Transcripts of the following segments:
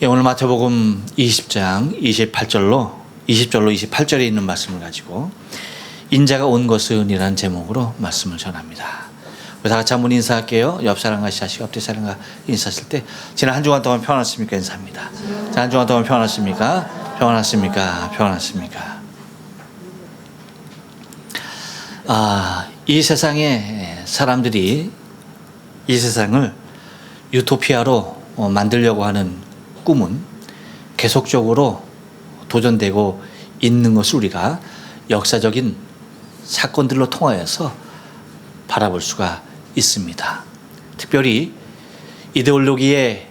예, 오늘 마태복음 20장 28절로 28절에 있는 말씀을 가지고 인자가 온 것은 이라는 제목으로 말씀을 전합니다. 우리 다 같이 한번 인사할게요. 옆 사람과 시하시고 앞뒤 사람과 인사하실 때 지난 한 주간 동안 평안하십니까? 인사합니다. 자, 한 주간 동안 평안하십니까? 평안하십니까? 평안하십니까? 이 세상에 사람들이 이 세상을 유토피아로 만들려고 하는 꿈은 계속적으로 도전되고 있는 것을 우리가 역사적인 사건들로 통하여서 바라볼 수가 있습니다. 특별히 이데올로기의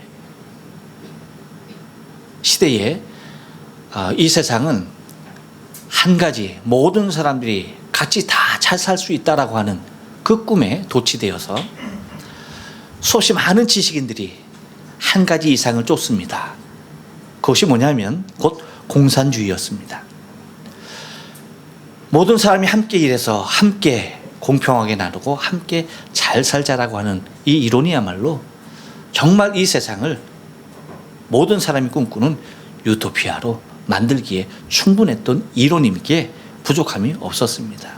시대에 이 세상은 한 가지 모든 사람들이 같이 다 잘 살 수 있다라고 하는 그 꿈에 도취되어서 수없이 많은 지식인들이 한 가지 이상을 쫓습니다. 그것이 뭐냐면 곧 공산주의였습니다. 모든 사람이 함께 일해서 함께 공평하게 나누고 함께 잘 살자라고 하는 이 이론이야말로 정말 이 세상을 모든 사람이 꿈꾸는 유토피아로 만들기에 충분했던 이론이기에 부족함이 없었습니다.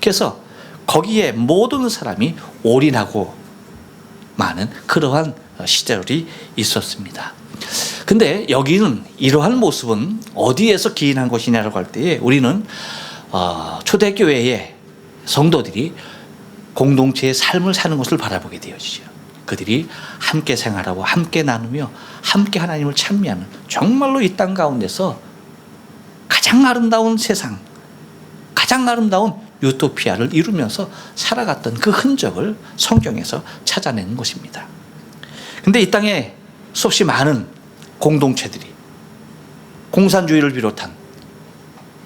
그래서 거기에 모든 사람이 올인하고 많은 그러한 시절이 있었습니다. 근데 여기는 이러한 모습은 어디에서 기인한 것이냐라고 할 때에 우리는 초대교회의 성도들이 공동체의 삶을 사는 것을 바라보게 되어지죠. 그들이 함께 생활하고 함께 나누며 함께 하나님을 찬미하는 정말로 이 땅 가운데서 가장 아름다운 세상, 가장 아름다운 유토피아를 이루면서 살아갔던 그 흔적을 성경에서 찾아내는 것입니다. 근데 이 땅에 수없이 많은 공동체들이 공산주의를 비롯한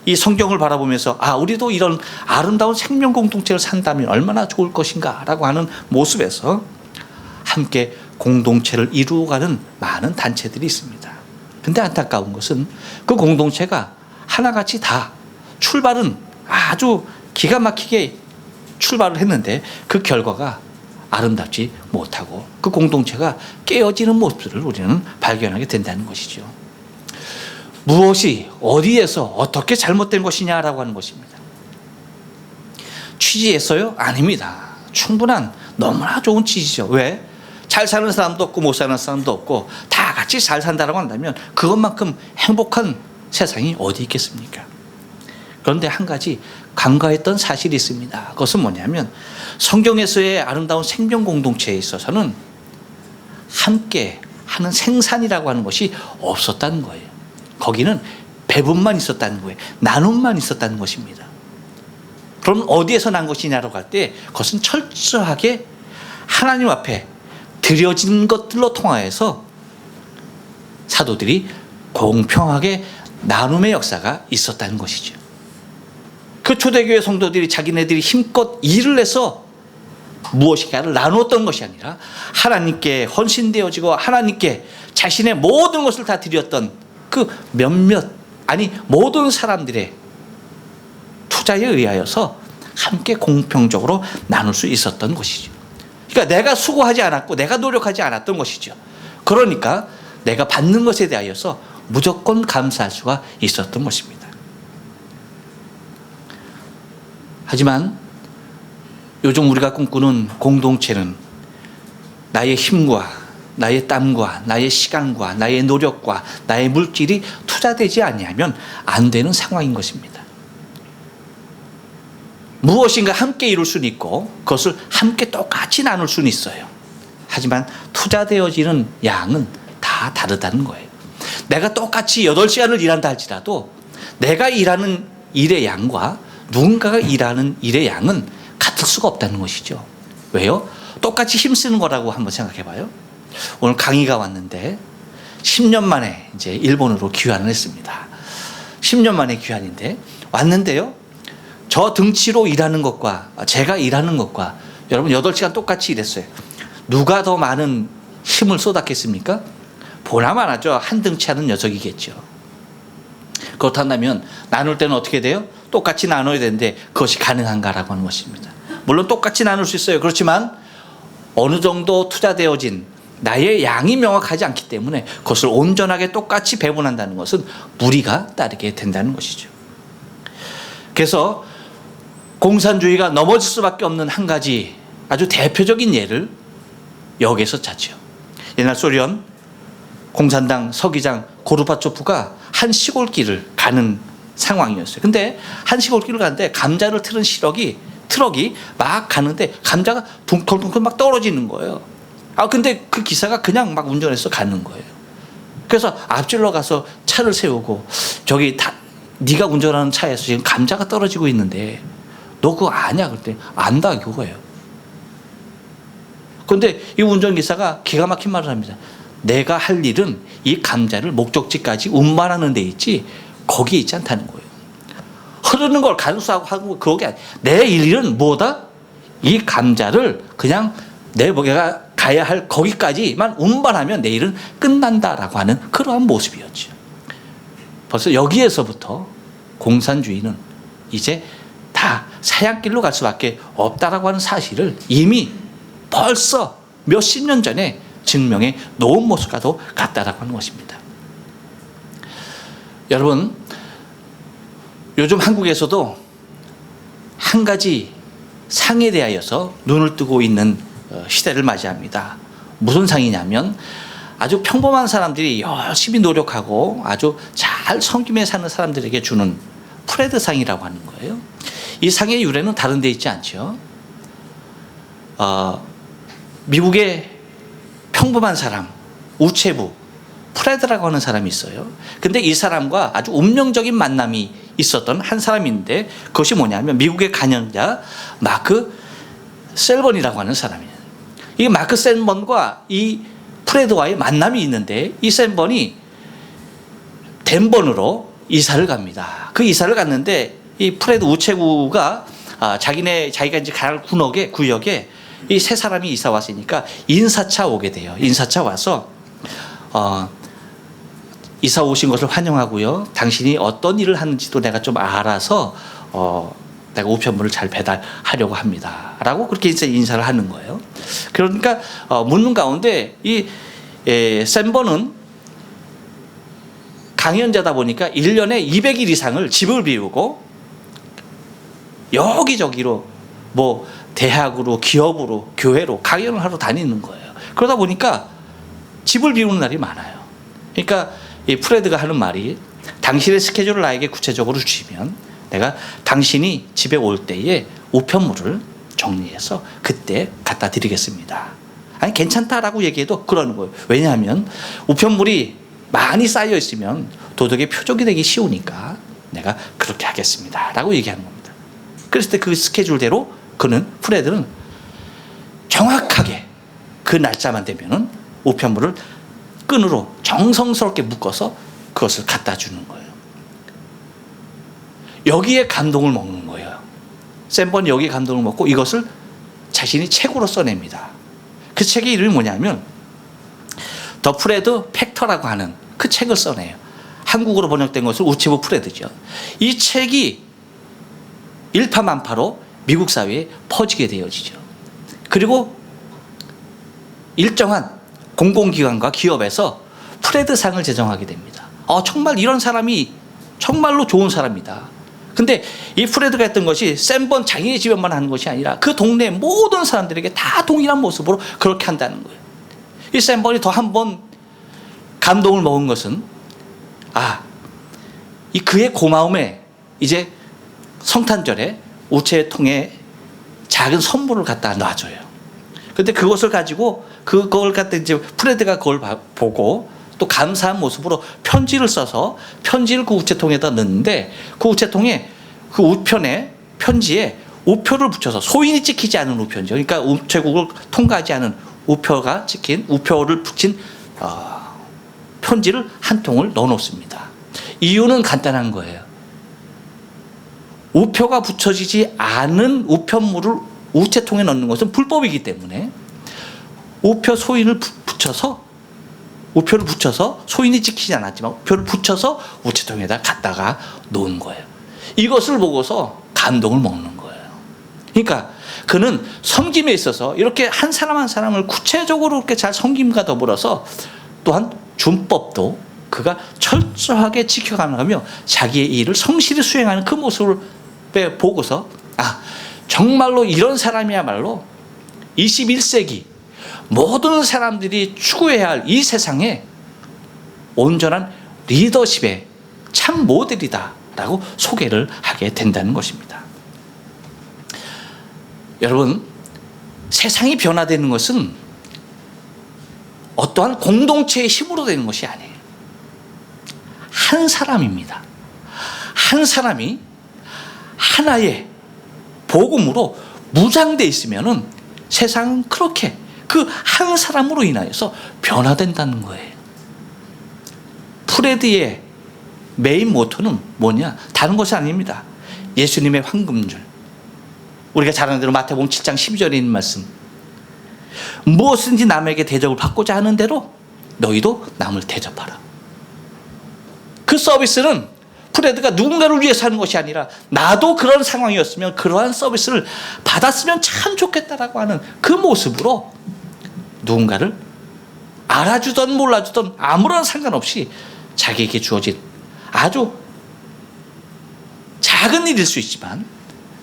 이 성경을 바라보면서 우리도 이런 아름다운 생명 공동체를 산다면 얼마나 좋을 것인가 라고 하는 모습에서 함께 공동체를 이루어가는 많은 단체들이 있습니다. 근데 안타까운 것은 그 공동체가 하나같이 다 출발은 아주 기가 막히게 출발을 했는데 그 결과가 아름답지 못하고 그 공동체가 깨어지는 모습들을 우리는 발견하게 된다는 것이죠. 무엇이 어디에서 어떻게 잘못된 것이냐라고 하는 것입니다. 취지에서요? 아닙니다. 충분한 너무나 좋은 취지죠. 왜? 잘 사는 사람도 없고 못 사는 사람도 없고 다 같이 잘 산다라고 한다면 그것만큼 행복한 세상이 어디 있겠습니까? 그런데 한 가지 간과했던 사실이 있습니다. 그것은 뭐냐면 성경에서의 아름다운 생명 공동체에 있어서는 함께 하는 생산이라고 하는 것이 없었다는 거예요. 거기는 배분만 있었다는 거예요. 나눔만 있었다는 것입니다. 그럼 어디에서 난 것이냐라고 할 때 그것은 철저하게 하나님 앞에 드려진 것들로 통하여서 사도들이 공평하게 나눔의 역사가 있었다는 것이죠. 그 초대교회 성도들이 자기네들이 힘껏 일을 해서 무엇인가를 나누었던 것이 아니라 하나님께 헌신되어지고 하나님께 자신의 모든 것을 다 드렸던 그 모든 사람들의 투자에 의하여서 함께 공평적으로 나눌 수 있었던 것이죠. 그러니까 내가 수고하지 않았고 내가 노력하지 않았던 것이죠. 그러니까 내가 받는 것에 대하여서 무조건 감사할 수가 있었던 것입니다. 하지만 요즘 우리가 꿈꾸는 공동체는 나의 힘과 나의 땀과 나의 시간과 나의 노력과 나의 물질이 투자되지 아니하면 안 되는 상황인 것입니다. 무엇인가 함께 이룰 수는 있고 그것을 함께 똑같이 나눌 수는 있어요. 하지만 투자되어지는 양은 다 다르다는 거예요. 내가 똑같이 8시간을 일한다 할지라도 내가 일하는 일의 양과 누군가가 일하는 일의 양은 같을 수가 없다는 것이죠. 왜요? 똑같이 힘쓰는 거라고 한번 생각해 봐요. 오늘 강의가 왔는데 10년 만에 이제 일본으로 귀환을 했습니다. 10년 만에 귀환인데 왔는데요. 저 등치로 일하는 것과 제가 일하는 것과 여러분 8시간 똑같이 일했어요. 누가 더 많은 힘을 쏟았겠습니까? 보나마나죠. 한 등치 하는 녀석이겠죠. 그렇다면 나눌 때는 어떻게 돼요? 똑같이 나눠야 되는데 그것이 가능한가라고 하는 것입니다. 물론 똑같이 나눌 수 있어요. 그렇지만 어느 정도 투자되어진 나의 양이 명확하지 않기 때문에 그것을 온전하게 똑같이 배분한다는 것은 무리가 따르게 된다는 것이죠. 그래서 공산주의가 넘어질 수밖에 없는 한 가지 아주 대표적인 예를 여기에서 찾죠. 옛날 소련 공산당 서기장 고르바초프가 한 시골길을 가는 상황이었어요. 근데 한 시골길을 가는데 감자를 틀은 트럭이 막 가는데 감자가 둥클둥클 막 떨어지는 거예요. 근데 그 기사가 그냥 막 운전해서 가는 거예요. 그래서 앞질러 가서 차를 세우고 저기 네가 운전하는 차에서 지금 감자가 떨어지고 있는데 너 그거 아냐? 그랬더니 안다 그거예요. 그런데 이 운전기사가 기가 막힌 말을 합니다. 내가 할 일은 이 감자를 목적지까지 운반하는 데 있지 거기에 있지 않다는 거예요. 흐르는 걸 간수하고 하고 그게 아니에요. 내 일은 뭐다? 이 감자를 그냥 내가 가야 할 거기까지만 운반하면 내 일은 끝난다라고 하는 그러한 모습이었죠. 벌써 여기에서부터 공산주의는 이제 다 사양길로 갈 수밖에 없다라고 하는 사실을 이미 벌써 몇십 년 전에 증명해 놓은 모습과도 같다라고 하는 것입니다. 여러분, 요즘 한국에서도 한 가지 상에 대하여서 눈을 뜨고 있는 시대를 맞이합니다. 무슨 상이냐면 아주 평범한 사람들이 열심히 노력하고 아주 잘 섬김에 사는 사람들에게 주는 프레드상이라고 하는 거예요. 이 상의 유래는 다른 데 있지 않죠. 미국의 평범한 사람, 우체부, 프레드라고 하는 사람이 있어요. 근데 이 사람과 아주 운명적인 만남이 있었던 한 사람인데 그것이 뭐냐면 미국의 간연자 마크 셀번이라고 하는 사람이에요. 이 마크 셀번과 이 프레드와의 만남이 있는데 이 셀번이 덴번으로 이사를 갑니다. 그 이사를 갔는데 이 프레드 우체부가 자기가 이제 갈 구역에 이 세 사람이 이사 왔으니까 인사차 오게 돼요. 인사차 와서 이사 오신 것을 환영하고요. 당신이 어떤 일을 하는지도 내가 좀 알아서 내가 우편물을 잘 배달하려고 합니다. 라고 그렇게 이제 인사를 하는 거예요. 그러니까 묻는 가운데 이 샘버는 강연자다 보니까 1년에 200일 이상을 집을 비우고 여기저기로 뭐 대학으로 기업으로 교회로 강연을 하러 다니는 거예요. 그러다 보니까 집을 비우는 날이 많아요. 그러니까 이 프레드가 하는 말이 당신의 스케줄을 나에게 구체적으로 주시면 내가 당신이 집에 올 때에 우편물을 정리해서 그때 갖다 드리겠습니다. 아니 괜찮다라고 얘기해도 그러는 거예요. 왜냐하면 우편물이 많이 쌓여 있으면 도덕의 표적이 되기 쉬우니까 내가 그렇게 하겠습니다 라고 얘기하는 겁니다. 그랬을 때 그 스케줄대로 프레드는 정확하게 그 날짜만 되면은 우편물을 끈으로 정성스럽게 묶어서 그것을 갖다 주는 거예요. 여기에 감동을 먹는 거예요. 샘번이 여기에 감동을 먹고 이것을 자신이 책으로 써냅니다. 그 책의 이름이 뭐냐면 더 프레드 팩터라고 하는 그 책을 써내요. 한국어로 번역된 것은 우체부 프레드죠. 이 책이 일파만파로 미국 사회에 퍼지게 되어지죠. 그리고 일정한 공공기관과 기업에서 프레드상을 제정하게 됩니다. 정말 이런 사람이 정말로 좋은 사람이다. 근데 이 프레드가 했던 것이 샘번 자기네 집에만 하는 것이 아니라 그 동네 모든 사람들에게 다 동일한 모습으로 그렇게 한다는 거예요. 이 샘번이 더 한 번 감동을 먹은 것은 이 그의 고마움에 이제 성탄절에 우체통에 작은 선물을 갖다 놔줘요. 근데 그것을 가지고 그걸 갖다 이제 프레드가 그걸 보고 또 감사한 모습으로 편지를 써서 편지를 그 우체통에다 넣는데 그 우체통에 그 우편에 편지에 우표를 붙여서 소인이 찍히지 않은 우편이죠. 그러니까 우체국을 통과하지 않은 우표를 붙인 편지를 한 통을 넣어놓습니다. 이유는 간단한 거예요. 우표가 붙여지지 않은 우편물을 우체통에 넣는 것은 불법이기 때문에 우표 소인을 우표를 붙여서 소인이 찍히지 않았지만 우표를 붙여서 우체통에다 갖다가 놓은 거예요. 이것을 보고서 감동을 먹는 거예요. 그러니까 그는 섬김에 있어서 이렇게 한 사람 한 사람을 구체적으로 이렇게 잘 섬김과 더불어서 또한 준법도 그가 철저하게 지켜가며 자기의 일을 성실히 수행하는 그 모습을 보고서 정말로 이런 사람이야말로 21세기 모든 사람들이 추구해야 할 이 세상에 온전한 리더십의 참 모델이다 라고 소개를 하게 된다는 것입니다. 여러분, 세상이 변화되는 것은 어떠한 공동체의 힘으로 되는 것이 아니에요. 한 사람입니다. 한 사람이 하나의 복음으로 무장되어 있으면은 세상은 그렇게 그 한 사람으로 인하여서 변화된다는 거예요. 프레드의 메인 모토는 뭐냐? 다른 것이 아닙니다. 예수님의 황금줄. 우리가 잘 아는 대로 마태복음 7장 12절에 있는 말씀. 무엇인지 남에게 대접을 받고자 하는 대로 너희도 남을 대접하라. 그 서비스는 프레드가 누군가를 위해서 하는 것이 아니라 나도 그런 상황이었으면 그러한 서비스를 받았으면 참 좋겠다라고 하는 그 모습으로 누군가를 알아주던 몰라주던 아무런 상관없이 자기에게 주어진 아주 작은 일일 수 있지만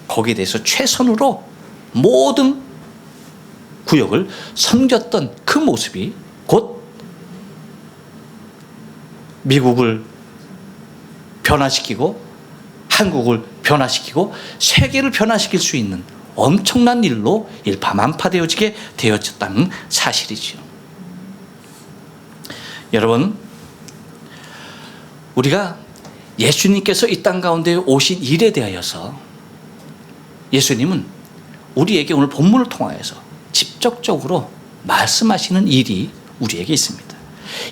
거기에 대해서 최선으로 모든 구역을 섬겼던 그 모습이 곧 미국을 변화시키고 한국을 변화시키고 세계를 변화시킬 수 있는 엄청난 일로 일파만파되어지게 되어졌다는 사실이지요. 여러분, 우리가 예수님께서 이 땅 가운데 오신 일에 대하여서 예수님은 우리에게 오늘 본문을 통하여서 직접적으로 말씀하시는 일이 우리에게 있습니다.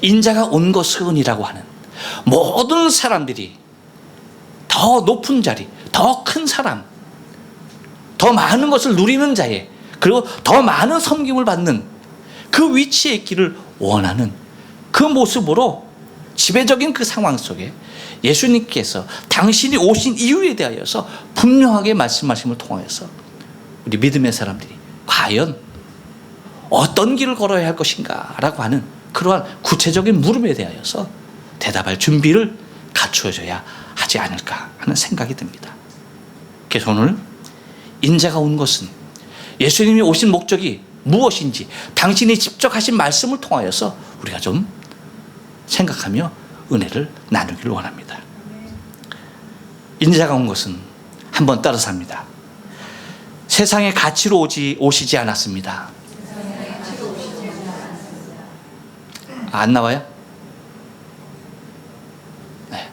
인자가 온 것은이라고 하는 모든 사람들이 더 높은 자리, 더 큰 사람, 더 많은 것을 누리는 자에, 그리고 더 많은 섬김을 받는 그 위치에 있기를 원하는 그 모습으로 지배적인 그 상황 속에 예수님께서 당신이 오신 이유에 대하여서 분명하게 말씀하심을 통하여서 우리 믿음의 사람들이 과연 어떤 길을 걸어야 할 것인가 라고 하는 그러한 구체적인 물음에 대하여서 대답할 준비를 갖추어줘야 하지 않을까 하는 생각이 듭니다. 그래서 오늘 인자가 온 것은 예수님이 오신 목적이 무엇인지 당신이 직접 하신 말씀을 통하여서 우리가 좀 생각하며 은혜를 나누기를 원합니다. 인자가 온 것은 한번 따라서 합니다. 세상의 가치로 오시지 않았습니다. 안 나와요? 네.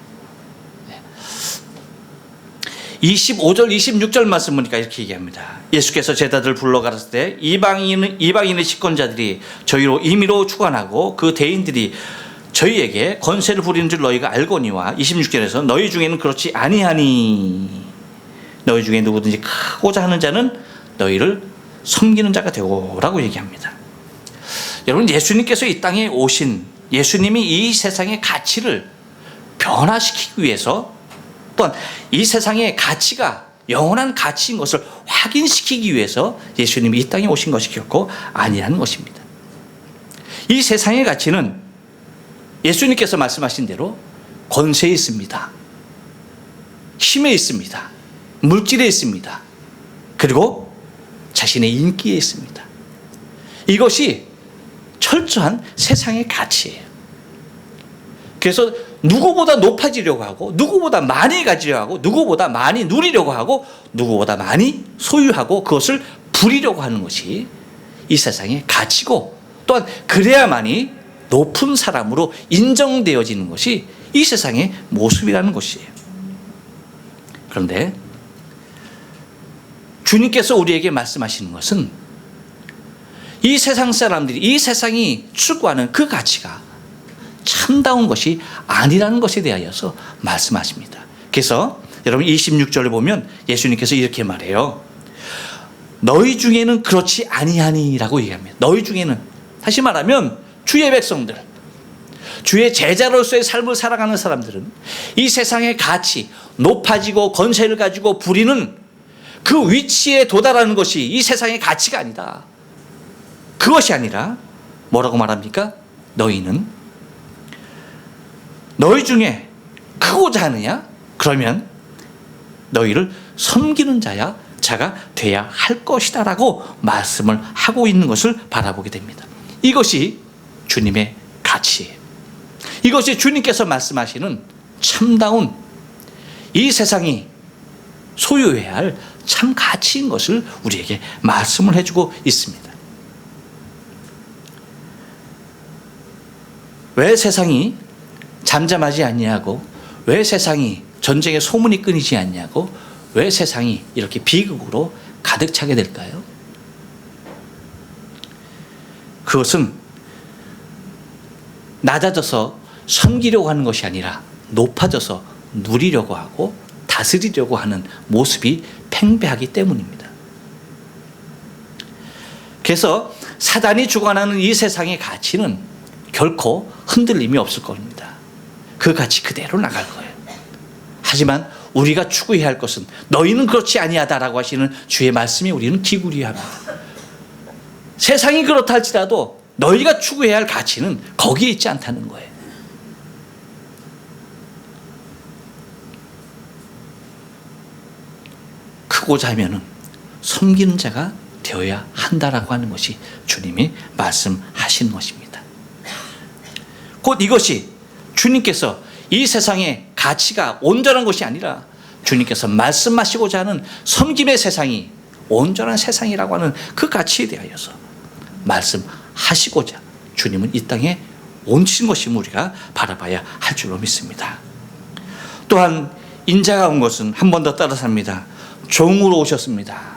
25절 26절 말씀 보니까 이렇게 얘기합니다. 예수께서 제자들을 불러 가라사대 때 이방인의 집권자들이 저희로 임의로 주관하고 그 대인들이 저희에게 권세를 부리는 줄 너희가 알거니와 26절에서 너희 중에는 그렇지 아니하니 너희 중에 누구든지 크고자 하는 자는 너희를 섬기는 자가 되고라고 얘기합니다. 여러분, 예수님께서 이 땅에 오신 예수님이 이 세상의 가치를 변화시키기 위해서 또한 이 세상의 가치가 영원한 가치인 것을 확인시키기 위해서 예수님이 이 땅에 오신 것이 결코 아니라는 것입니다. 이 세상의 가치는 예수님께서 말씀하신 대로 권세에 있습니다. 힘에 있습니다. 물질에 있습니다. 그리고 자신의 인기에 있습니다. 이것이 철저한 세상의 가치예요. 그래서 누구보다 높아지려고 하고 누구보다 많이 가지려고 하고 누구보다 많이 누리려고 하고 누구보다 많이 소유하고 그것을 부리려고 하는 것이 이 세상의 가치고 또한 그래야만이 높은 사람으로 인정되어지는 것이 이 세상의 모습이라는 것이에요. 그런데 주님께서 우리에게 말씀하시는 것은 이 세상 사람들이 이 세상이 추구하는 그 가치가 참다운 것이 아니라는 것에 대하여서 말씀하십니다. 그래서 여러분 26절을 보면 예수님께서 이렇게 말해요. 너희 중에는 그렇지 아니하니라고 얘기합니다. 너희 중에는, 다시 말하면 주의 백성들, 주의 제자로서의 삶을 살아가는 사람들은 이 세상의 가치, 높아지고 권세를 가지고 부리는 그 위치에 도달하는 것이 이 세상의 가치가 아니다. 그것이 아니라 뭐라고 말합니까? 너희는 너희 중에 크고자 하느냐? 그러면 너희를 섬기는 자가 돼야 할 것이다 라고 말씀을 하고 있는 것을 바라보게 됩니다. 이것이 주님의 가치예요. 이것이 주님께서 말씀하시는 참다운 이 세상이 소유해야 할 참 가치인 것을 우리에게 말씀을 해주고 있습니다. 왜 세상이 잠잠하지 않냐고, 왜 세상이 전쟁의 소문이 끊이지 않냐고, 왜 세상이 이렇게 비극으로 가득 차게 될까요? 그것은 낮아져서 섬기려고 하는 것이 아니라 높아져서 누리려고 하고 다스리려고 하는 모습이 팽배하기 때문입니다. 그래서 사단이 주관하는 이 세상의 가치는 결코 흔들림이 없을 겁니다. 그 가치 그대로 나갈 거예요. 하지만 우리가 추구해야 할 것은 너희는 그렇지 아니하다라고 하시는 주의 말씀에 우리는 기울여야 합니다. 세상이 그렇다 할지라도 너희가 추구해야 할 가치는 거기에 있지 않다는 거예요. 크고자 하면은 섬기는 자가 되어야 한다라고 하는 것이 주님이 말씀하시는 것입니다. 곧 이것이 주님께서 이 세상의 가치가 온전한 것이 아니라 주님께서 말씀하시고자 하는 섬김의 세상이 온전한 세상이라고 하는 그 가치에 대하여서 말씀하시고자 주님은 이 땅에 오신 것임을 우리가 바라봐야 할 줄로 믿습니다. 또한 인자가 온 것은 한 번 더 따라서 합니다. 종으로 오셨습니다.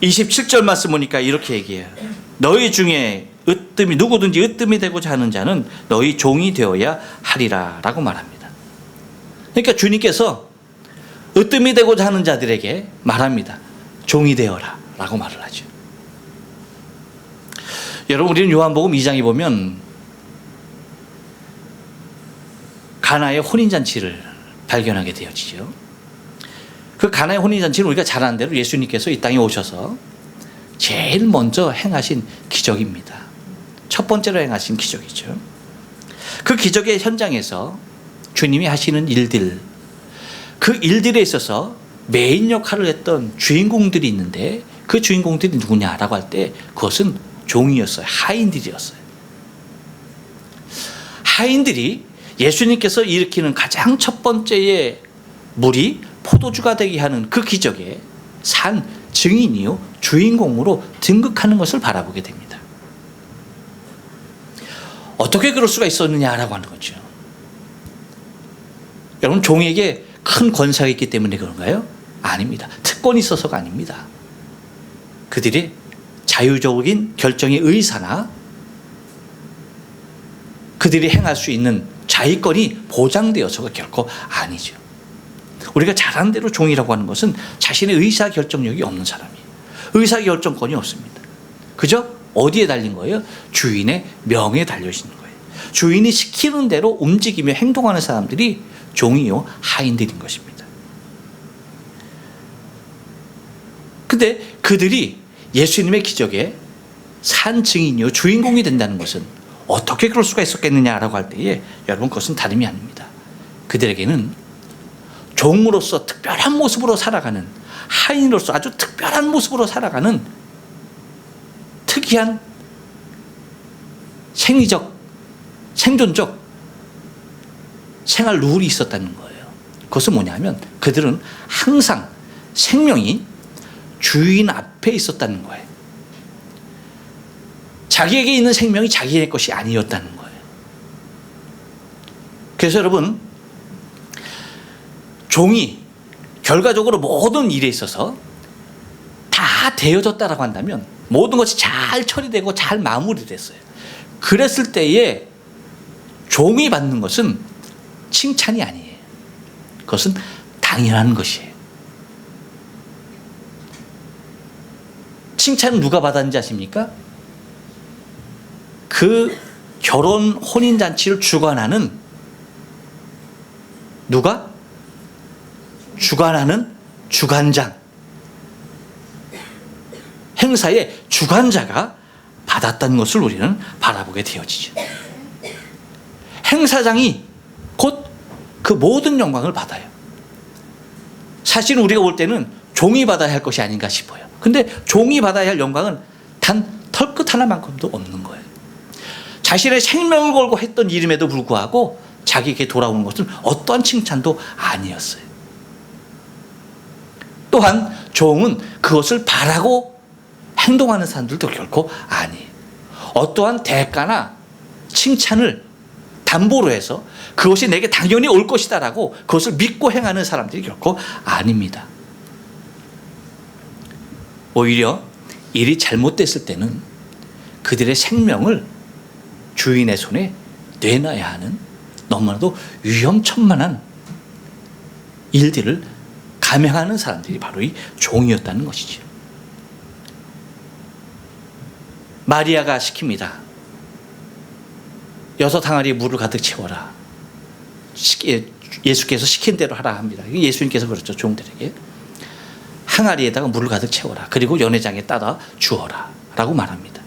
27절 말씀 보니까 이렇게 얘기해요. 너희 중에 누구든지 으뜸이 되고자 하는 자는 너희 종이 되어야 하리라 라고 말합니다. 그러니까 주님께서 으뜸이 되고자 하는 자들에게 말합니다. 종이 되어라 라고 말을 하죠. 여러분, 우리는 요한복음 2장에 보면 가나의 혼인잔치를 발견하게 되어지죠. 그 가나의 혼인잔치는 우리가 잘 아는 대로 예수님께서 이 땅에 오셔서 제일 먼저 행하신 기적입니다. 첫 번째로 행하신 기적이죠. 그 기적의 현장에서 주님이 하시는 일들, 그 일들에 있어서 메인 역할을 했던 주인공들이 있는데 그 주인공들이 누구냐라고 할 때 그것은 종이었어요. 하인들이었어요. 하인들이 예수님께서 일으키는 가장 첫 번째의 물이 포도주가 되게 하는 그 기적에 산 증인이요 주인공으로 등극하는 것을 바라보게 됩니다. 어떻게 그럴 수가 있었느냐라고 하는 거죠. 여러분, 종에게 큰 권세가 있기 때문에 그런가요? 아닙니다. 특권이 있어서가 아닙니다. 그들의 자유적인 결정의 의사나 그들이 행할 수 있는 자위권이 보장되어서가 결코 아니죠. 우리가 잘 아는 대로 종이라고 하는 것은 자신의 의사결정력이 없는 사람이에요. 의사결정권이 없습니다. 그죠? 어디에 달린 거예요? 주인의 명에 달려있는 거예요. 주인이 시키는 대로 움직이며 행동하는 사람들이 종이요 하인들인 것입니다. 근데 그들이 예수님의 기적에 산 증인이요 주인공이 된다는 것은 어떻게 그럴 수가 있었겠느냐라고 할 때에 여러분, 그것은 다름이 아닙니다. 그들에게는 종으로서 특별한 모습으로 살아가는, 하인으로서 아주 특별한 모습으로 살아가는 특이한 생존적 생활 룰이 있었다는 거예요. 그것은 뭐냐면 그들은 항상 생명이 주인 앞에 있었다는 거예요. 자기에게 있는 생명이 자기의 것이 아니었다는 거예요. 그래서 여러분, 종이 결과적으로 모든 일에 있어서 다 되어졌다라고 한다면 모든 것이 잘 처리되고 잘 마무리됐어요. 그랬을 때에 종이 받는 것은 칭찬이 아니에요. 그것은 당연한 것이에요. 칭찬은 누가 받았는지 아십니까? 그 결혼 혼인잔치를 주관하는 누가? 주관하는 주관장, 행사의 주관자가 받았다는 것을 우리는 바라보게 되어지죠. 행사장이 곧 그 모든 영광을 받아요. 사실 우리가 볼 때는 종이 받아야 할 것이 아닌가 싶어요. 근데 종이 받아야 할 영광은 단 털끝 하나만큼도 없는 거예요. 자신의 생명을 걸고 했던 일임에도 불구하고 자기에게 돌아오는 것은 어떠한 칭찬도 아니었어요. 또한 종은 그것을 바라고 행동하는 사람들도 결코 아니에요. 어떠한 대가나 칭찬을 담보로 해서 그것이 내게 당연히 올 것이다라고 그것을 믿고 행하는 사람들이 결코 아닙니다. 오히려 일이 잘못됐을 때는 그들의 생명을 주인의 손에 내놔야 하는 너무나도 위험천만한 일들을 감행하는 사람들이 바로 이 종이었다는 것이죠. 마리아가 시킵니다. 6항아리에 물을 가득 채워라. 예수께서 시킨 대로 하라 합니다. 예수님께서 그렇죠. 종들에게. 항아리에다가 물을 가득 채워라. 그리고 연회장에 따라 주어라. 라고 말합니다.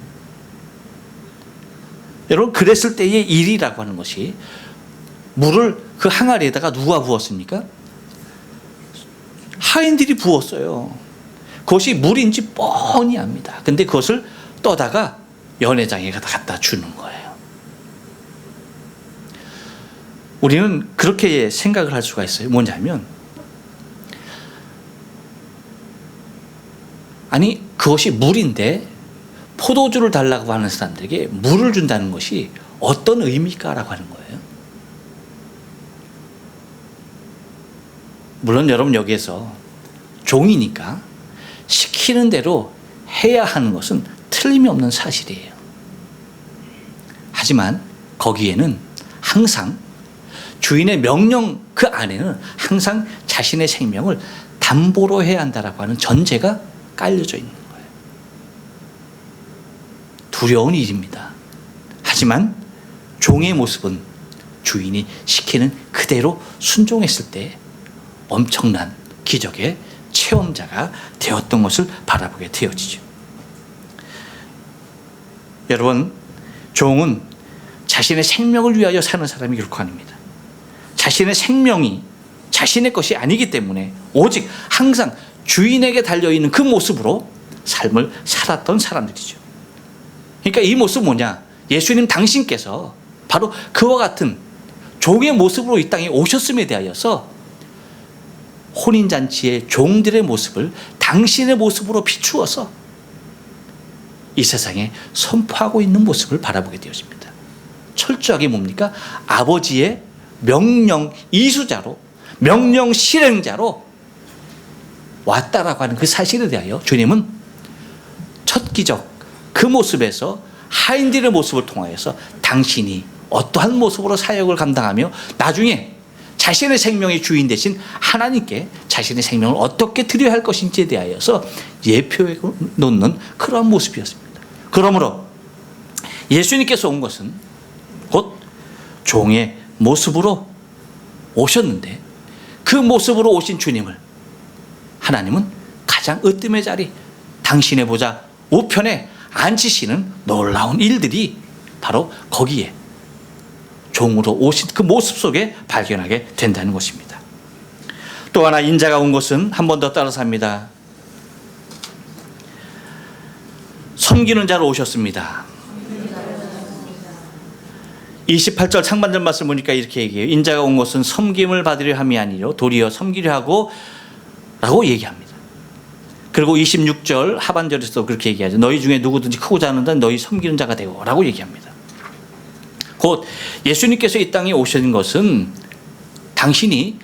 여러분, 그랬을 때의 일이라고 하는 것이 물을 그 항아리에다가 누가 부었습니까? 하인들이 부었어요. 그것이 물인지 뻔히 압니다. 근데 그것을 떠다가 연회장에 갖다 주는 거예요. 우리는 그렇게 생각을 할 수가 있어요. 뭐냐면, 아니 그것이 물인데 포도주를 달라고 하는 사람들에게 물을 준다는 것이 어떤 의미일까라고 하는 거예요. 물론 여러분, 여기에서 종이니까 시키는 대로 해야 하는 것은 틀림이 없는 사실이에요. 하지만 거기에는 항상 주인의 명령 그 안에는 항상 자신의 생명을 담보로 해야 한다라고 하는 전제가 깔려져 있는 거예요. 두려운 일입니다. 하지만 종의 모습은 주인이 시키는 그대로 순종했을 때 엄청난 기적의 체험자가 되었던 것을 바라보게 되어지죠. 여러분, 종은 자신의 생명을 위하여 사는 사람이 결코 아닙니다. 자신의 생명이 자신의 것이 아니기 때문에 오직 항상 주인에게 달려있는 그 모습으로 삶을 살았던 사람들이죠. 그러니까 이 모습은 뭐냐? 예수님 당신께서 바로 그와 같은 종의 모습으로 이 땅에 오셨음에 대하여서 혼인잔치의 종들의 모습을 당신의 모습으로 비추어서 이 세상에 선포하고 있는 모습을 바라보게 되어집니다. 철저하게 뭡니까? 아버지의 명령 이수자로, 명령 실행자로 왔다라고 하는 그 사실에 대하여 주님은 첫 기적 그 모습에서 하인들의 모습을 통하여서 당신이 어떠한 모습으로 사역을 감당하며 나중에 자신의 생명의 주인 되신 하나님께 자신의 생명을 어떻게 드려야 할 것인지에 대하여서 예표해 놓는 그러한 모습이었습니다. 그러므로 예수님께서 온 것은 곧 종의 모습으로 오셨는데, 그 모습으로 오신 주님을 하나님은 가장 으뜸의 자리, 당신의 보좌 우편에 앉히시는 놀라운 일들이 바로 거기에 종으로 오신 그 모습 속에 발견하게 된다는 것입니다. 또 하나 인자가 온 것은 한 번 더 따라서 합니다. 섬기는 자로 오셨습니다. 28절 상반절 말씀 보니까 이렇게 얘기해요. 인자가 온 것은 섬김을 받으려 함이 아니요 도리어 섬기려 하고 라고 얘기합니다. 그리고 26절 하반절에서 그렇게 얘기하죠. 너희 중에 누구든지 크고자 하는 자는 너희 섬기는 자가 되고 라고 얘기합니다. 곧 예수님께서 이 땅에 오신 것은 당신이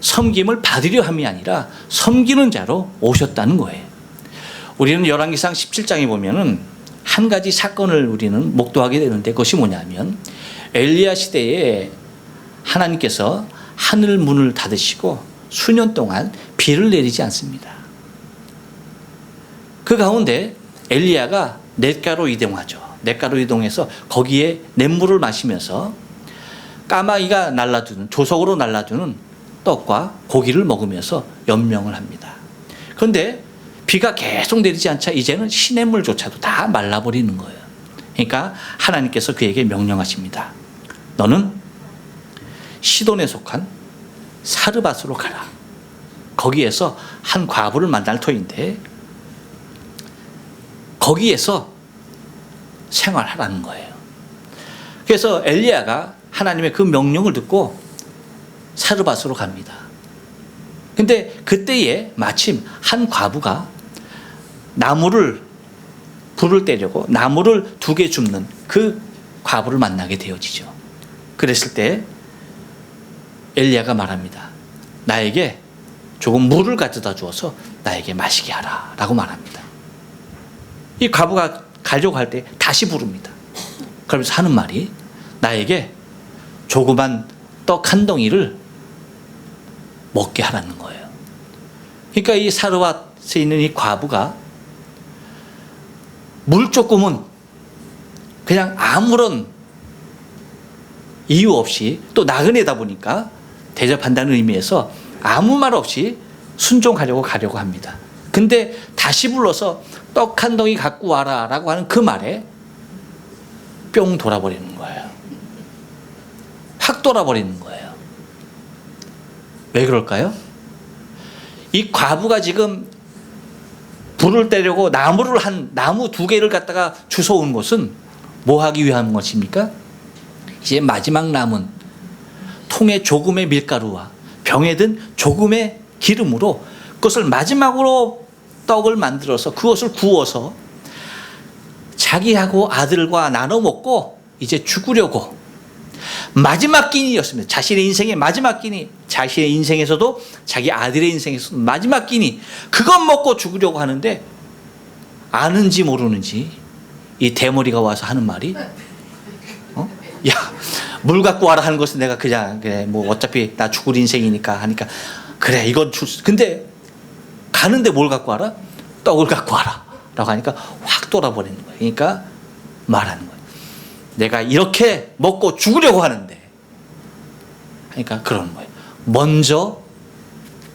섬김을 받으려 함이 아니라 섬기는 자로 오셨다는 거예요. 우리는 열왕기상 17장에 보면은 한 가지 사건을 우리는 목도하게 되는데, 그것이 뭐냐면 엘리야 시대에 하나님께서 하늘 문을 닫으시고 수년 동안 비를 내리지 않습니다. 그 가운데 엘리야가 냇가로 이동하죠. 냇가로 이동해서 거기에 냇물을 마시면서 까마귀가 날라주는, 조석으로 날라주는 떡과 고기를 먹으면서 연명을 합니다. 그런데 비가 계속 내리지 않자 이제는 시냇물조차도 다 말라버리는 거예요. 그러니까 하나님께서 그에게 명령하십니다. 너는 시돈에 속한 사르밧으로 가라. 거기에서 한 과부를 만날 터인데 거기에서 생활하라는 거예요. 그래서 엘리야가 하나님의 그 명령을 듣고 사르밧으로 갑니다. 근데 그때에 마침 한 과부가 불을 떼려고 나무를 2개 줍는 그 과부를 만나게 되어지죠. 그랬을 때 엘리야가 말합니다. 나에게 조금 물을 가져다 주어서 나에게 마시게 하라 라고 말합니다. 이 과부가 가려고 할 때 다시 부릅니다. 그러면서 하는 말이 나에게 조그만 떡 한 덩이를 먹게 하라는 거예요. 그러니까 이 사르밧에 있는 이 과부가 물 조금은 그냥 아무런 이유 없이 또 나그네다 보니까 대접한다는 의미에서 아무 말 없이 순종하려고 가려고 합니다. 근데 다시 불러서 떡 한 덩이 갖고 와라 라고 하는 그 말에 뿅 돌아버리는 거예요. 확 돌아버리는 거예요. 왜 그럴까요? 이 과부가 지금 불을 떼려고 나무 2개를 갖다가 주워온 것은 뭐 하기 위한 것입니까? 이제 마지막 남은 통에 조금의 밀가루와 병에 든 조금의 기름으로 그것을 마지막으로 떡을 만들어서 그것을 구워서 자기하고 아들과 나눠 먹고 이제 죽으려고 마지막 끼니였습니다. 자신의 인생의 마지막 끼니, 자신의 인생에서도 자기 아들의 인생에서도 마지막 끼니, 그것 먹고 죽으려고 하는데 아는지 모르는지 이 대머리가 와서 하는 말이 야, 물 갖고 와라 하는 것은 내가 그냥 그래 뭐 어차피 나 죽을 인생이니까 하니까 그래 이건 근데 가는데 뭘 갖고 와라? 떡을 갖고 와라 라고 하니까 확 돌아버리는 거예요. 그러니까 말하는 거예요. 내가 이렇게 먹고 죽으려고 하는데 그러니까 그러는 거예요. 먼저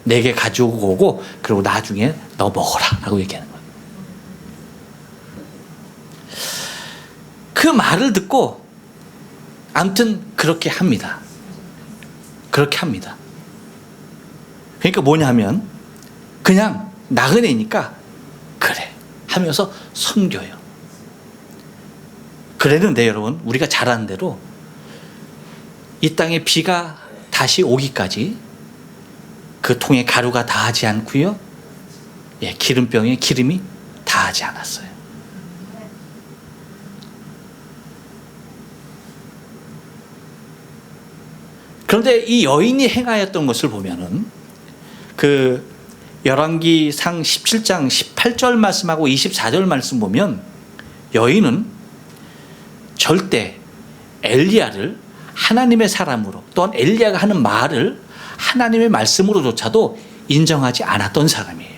내게 가지고 오고 그리고 나중에 너 먹어라 라고 얘기하는 거예요. 그 말을 듣고 아무튼 그렇게 합니다. 그렇게 합니다. 그러니까 뭐냐 하면 그냥 나그네니까 그래 하면서 섬겨요. 그랬는데 여러분 우리가 잘 아는 대로 이 땅에 비가 다시 오기까지 그 통에 가루가 닿지 않고요. 예, 기름병에 기름이 닿지 않았어요. 그런데 이 여인이 행하였던 것을 보면은 그 열왕기상 17장 18절 말씀하고 24절 말씀 보면 여인은 절대 엘리야를 하나님의 사람으로 또한 엘리야가 하는 말을 하나님의 말씀으로조차도 인정하지 않았던 사람이에요.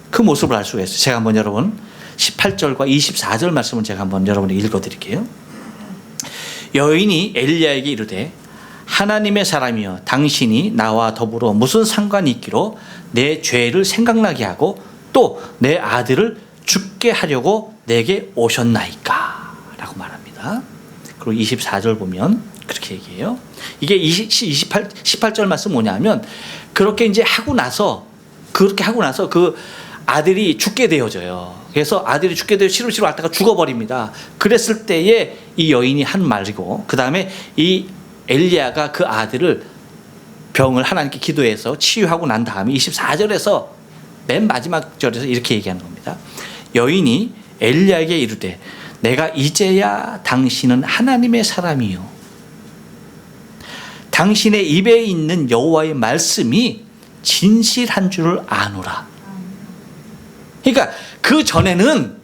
그 모습을 알 수가 있어요. 제가 한번 여러분 18절과 24절 말씀을 제가 한번 여러분에게 읽어드릴게요. 여인이 엘리야에게 이르되 하나님의 사람이여 당신이 나와 더불어 무슨 상관이 있기로 내 죄를 생각나게 하고 또 내 아들을 죽게 하려고 내게 오셨나이까 라고 말합니다. 그리고 24절 보면 그렇게 얘기해요. 이게 18절 말씀 뭐냐면 그렇게 이제 하고 나서 그 아들이 죽게 되어져요. 그래서 아들이 죽게 되어 시루시루 앓다가 죽어버립니다. 그랬을 때에 이 여인이 한 말이고 그 다음에 이 엘리야가 그 아들을 병을 하나님께 기도해서 치유하고 난 다음에 24절에서 맨 마지막 절에서 이렇게 얘기하는 겁니다. 여인이 엘리야에게 이르되 내가 이제야 당신은 하나님의 사람이요 당신의 입에 있는 여호와의 말씀이 진실한 줄을 아노라. 그러니까 그 전에는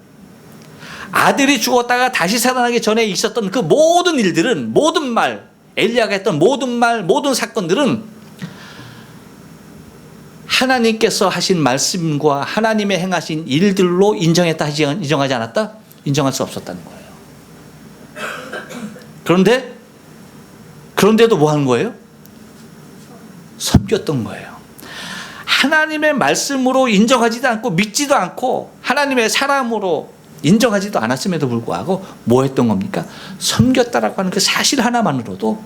아들이 죽었다가 다시 살아나기 전에 있었던 그 모든 일들은 모든 말 엘리야가 했던 모든 말 모든 사건들은 하나님께서 하신 말씀과 하나님의 행하신 일들로 인정했다 인정하지 않았다? 인정할 수 없었다는 거예요. 그런데도 뭐 하는 거예요? 섬겼던 거예요. 하나님의 말씀으로 인정하지도 않고 믿지도 않고 하나님의 사람으로 인정하지도 않았음에도 불구하고 뭐 했던 겁니까? 섬겼다라고 하는 그 사실 하나만으로도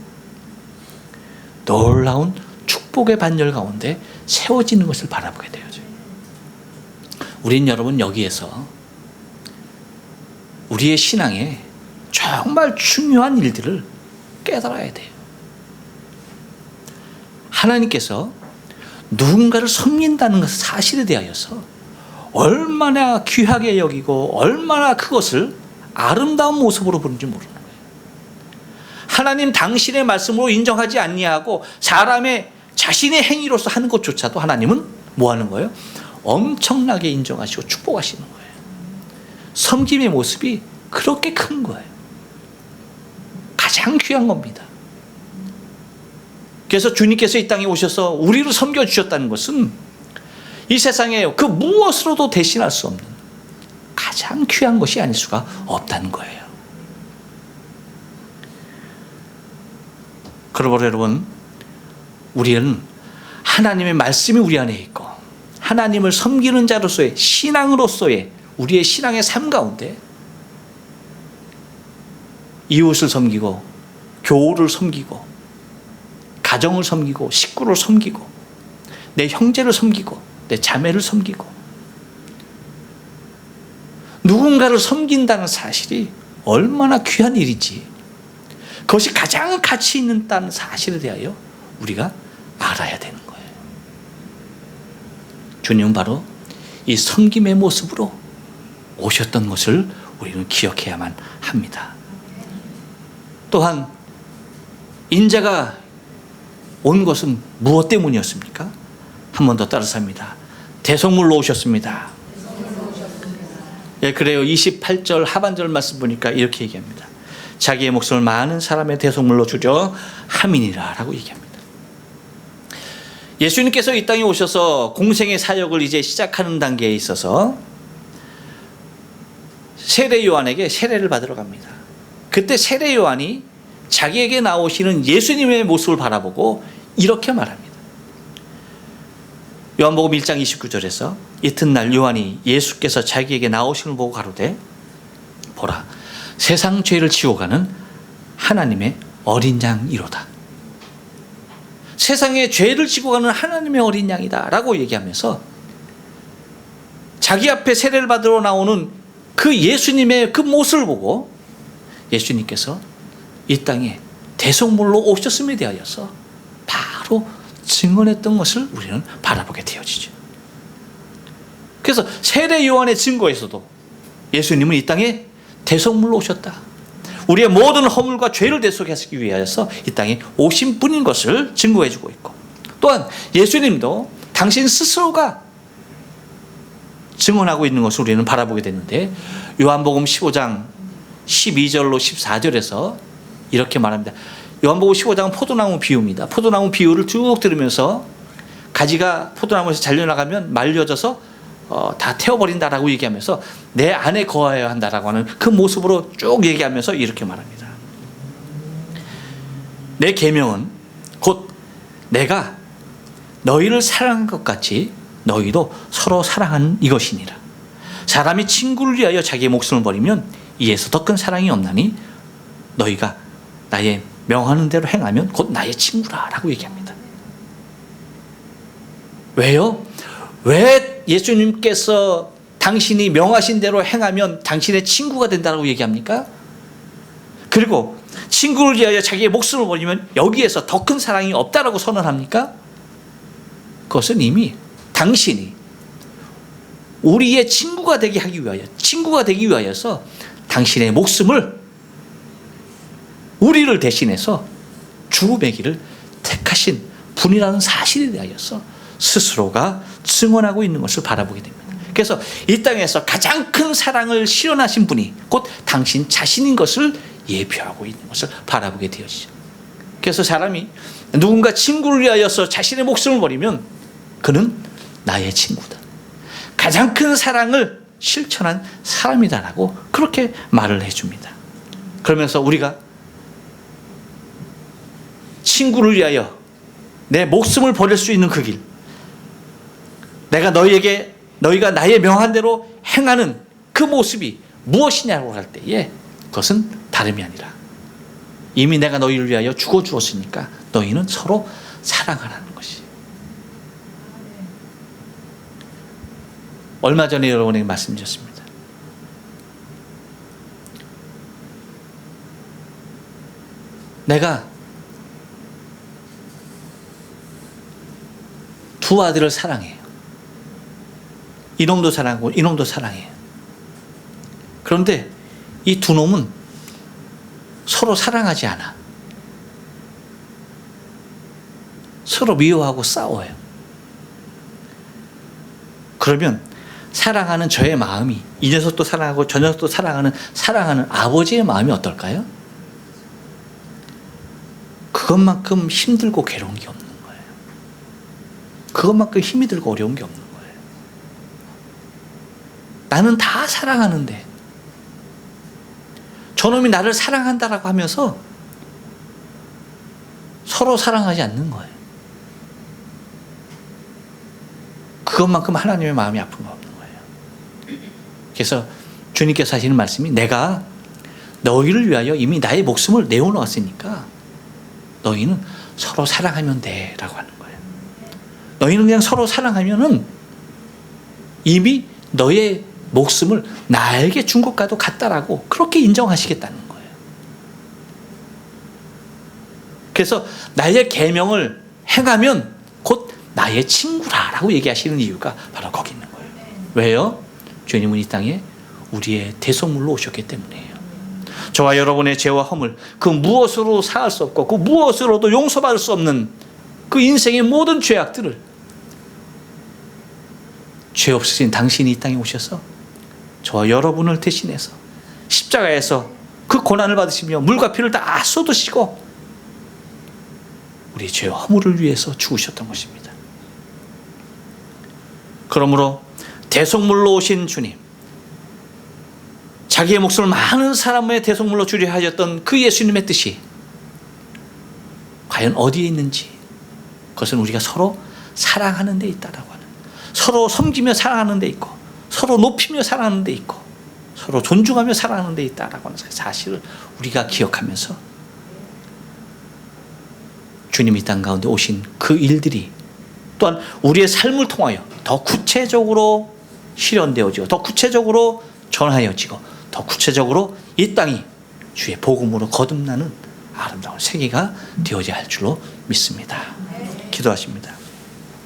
놀라운 축복의 반열 가운데 세워지는 것을 바라보게 되어져요. 우린 여러분 여기에서 우리의 신앙에 정말 중요한 일들을 깨달아야 돼요. 하나님께서 누군가를 섬긴다는 것 사실에 대하여서 얼마나 귀하게 여기고 얼마나 그것을 아름다운 모습으로 보는지 모르는 거예요. 하나님 당신의 말씀으로 인정하지 아니하고 사람의 자신의 행위로서 하는 것조차도 하나님은 뭐 하는 거예요? 엄청나게 인정하시고 축복하시는 거예요. 섬김의 모습이 그렇게 큰 거예요. 가장 귀한 겁니다. 그래서 주님께서 이 땅에 오셔서 우리를 섬겨주셨다는 것은 이 세상에 그 무엇으로도 대신할 수 없는 가장 귀한 것이 아닐 수가 없다는 거예요. 그러므로 여러분, 우리는 하나님의 말씀이 우리 안에 있고 하나님을 섬기는 자로서의 신앙으로서의 우리의 신앙의 삶 가운데 이웃을 섬기고 교우를 섬기고 가정을 섬기고 식구를 섬기고 내 형제를 섬기고 내 자매를 섬기고 누군가를 섬긴다는 사실이 얼마나 귀한 일인지 그것이 가장 가치 있다는 사실에 대하여 우리가 알아야 되는 거예요. 주님은 바로 이 섬김의 모습으로 오셨던 것을 우리는 기억해야만 합니다. 또한 인자가 온 것은 무엇 때문이었습니까? 한 번 더 따라서 합니다. 대속물로 오셨습니다. 예, 그래요. 28절 하반절 말씀 보니까 이렇게 얘기합니다. 자기의 목숨을 많은 사람의 대속물로 주려 함이니라 라고 얘기합니다. 예수님께서 이 땅에 오셔서 공생의 사역을 이제 시작하는 단계에 있어서 세례 요한에게 세례를 받으러 갑니다. 그때 세례 요한이 자기에게 나오시는 예수님의 모습을 바라보고 이렇게 말합니다. 요한복음 1장 29절에서 이튿날 요한이 예수께서 자기에게 나오시는 걸 보고 가로되 보라 세상 죄를 지고 가는 하나님의 어린 양이로다. 세상의 죄를 지고 가는 하나님의 어린 양이다 라고 얘기하면서 자기 앞에 세례를 받으러 나오는 그 예수님의 그 모습을 보고 예수님께서 이 땅에 대속물로 오셨음에 대하여서 바로 증언했던 것을 우리는 바라보게 되어지죠. 그래서 세례 요한의 증거에서도 예수님은 이 땅에 대속물로 오셨다. 우리의 모든 허물과 죄를 대속하시기 위하여서 이 땅에 오신 분인 것을 증거해주고 있고 또한 예수님도 당신 스스로가 증언하고 있는 것을 우리는 바라보게 되는데 요한복음 15장 12절로 14절에서 이렇게 말합니다. 요한복음 15장은 포도나무 비유입니다. 포도나무 비유를 쭉 들으면서 가지가 포도나무에서 잘려나가면 말려져서 다 태워버린다라고 얘기하면서 내 안에 거하여야 한다라고 하는 그 모습으로 쭉 얘기하면서 이렇게 말합니다. 내 계명은 곧 내가 너희를 사랑한 것 같이 너희도 서로 사랑하는 이것이니라. 사람이 친구를 위하여 자기의 목숨을 버리면 이에서 더 큰 사랑이 없나니 너희가 나의 명하는 대로 행하면 곧 나의 친구라 라고 얘기합니다. 왜요? 왜 예수님께서 당신이 명하신 대로 행하면 당신의 친구가 된다고 얘기합니까? 그리고 친구를 위하여 자기의 목숨을 버리면 여기에서 더 큰 사랑이 없다라고 선언합니까? 그것은 이미 당신이 우리의 친구가 되게 하기 위하여 친구가 되기 위하여서 당신의 목숨을 우리를 대신해서 주매기를 택하신 분이라는 사실에 대하여서 스스로가 증언하고 있는 것을 바라보게 됩니다. 그래서 이 땅에서 가장 큰 사랑을 실현하신 분이 곧 당신 자신인 것을 예표하고 있는 것을 바라보게 되어지죠. 그래서 사람이 누군가 친구를 위하여서 자신의 목숨을 버리면 그는 나의 친구다. 가장 큰 사랑을 실천한 사람이다라고 그렇게 말을 해줍니다. 그러면서 우리가 친구를 위하여 내 목숨을 버릴 수 있는 그 길, 내가 너희가 나의 명한 대로 행하는 그 모습이 무엇이냐고 할 때에 그것은 다름이 아니라 이미 내가 너희를 위하여 죽어 주었으니까 너희는 서로 사랑하라는 것이. 얼마 전에 여러분에게 말씀드렸습니다. 내가 두 아들을 사랑해요. 이놈도 사랑하고 이놈도 사랑해요. 그런데 이 두 놈은 서로 사랑하지 않아. 서로 미워하고 싸워요. 그러면 사랑하는 저의 마음이 이 녀석도 사랑하고 저 녀석도 사랑하는 아버지의 마음이 어떨까요? 그것만큼 힘들고 괴로운 게 없는 거예요. 그것만큼 힘이 들고 어려운 게 없는 거예요. 나는 다 사랑하는데 저놈이 나를 사랑한다라고 하면서 서로 사랑하지 않는 거예요. 그것만큼 하나님의 마음이 아픈 거 없는 거예요. 그래서 주님께서 하시는 말씀이 내가 너희를 위하여 이미 나의 목숨을 내어놓았으니까 너희는 서로 사랑하면 돼 라고 하는 거예요. 너희는 그냥 서로 사랑하면은 이미 너의 목숨을 나에게 준 것과도 같다라고 그렇게 인정하시겠다는 거예요. 그래서 나의 계명을 행하면 곧 나의 친구라라고 얘기하시는 이유가 바로 거기 있는 거예요. 왜요? 주님은 이 땅에 우리의 대속물로 오셨기 때문이에요. 저와 여러분의 죄와 허물, 그 무엇으로 사할 수 없고 그 무엇으로도 용서받을 수 없는 그 인생의 모든 죄악들을 죄 없으신 당신이 이 땅에 오셔서 저와 여러분을 대신해서 십자가에서 그 고난을 받으시며 물과 피를 다 쏟으시고 우리의 죄와 허물을 위해서 죽으셨던 것입니다. 그러므로 대속물로 오신 주님, 자기의 목숨을 많은 사람의 대속물로 주려 하셨던 그 예수님의 뜻이 과연 어디에 있는지, 그것은 우리가 서로 사랑하는 데 있다라고 하는, 서로 섬기며 사랑하는 데 있고 서로 높이며 사랑하는 데 있고 서로 존중하며 사랑하는 데 있다라고 하는 사실을 우리가 기억하면서 주님이 땅 가운데 오신 그 일들이 또한 우리의 삶을 통하여 더 구체적으로 실현되어지고 더 구체적으로 전하여지고 더 구체적으로 이 땅이 주의 복음으로 거듭나는 아름다운 세계가 되어져야 할 줄로 믿습니다. 기도하십니다.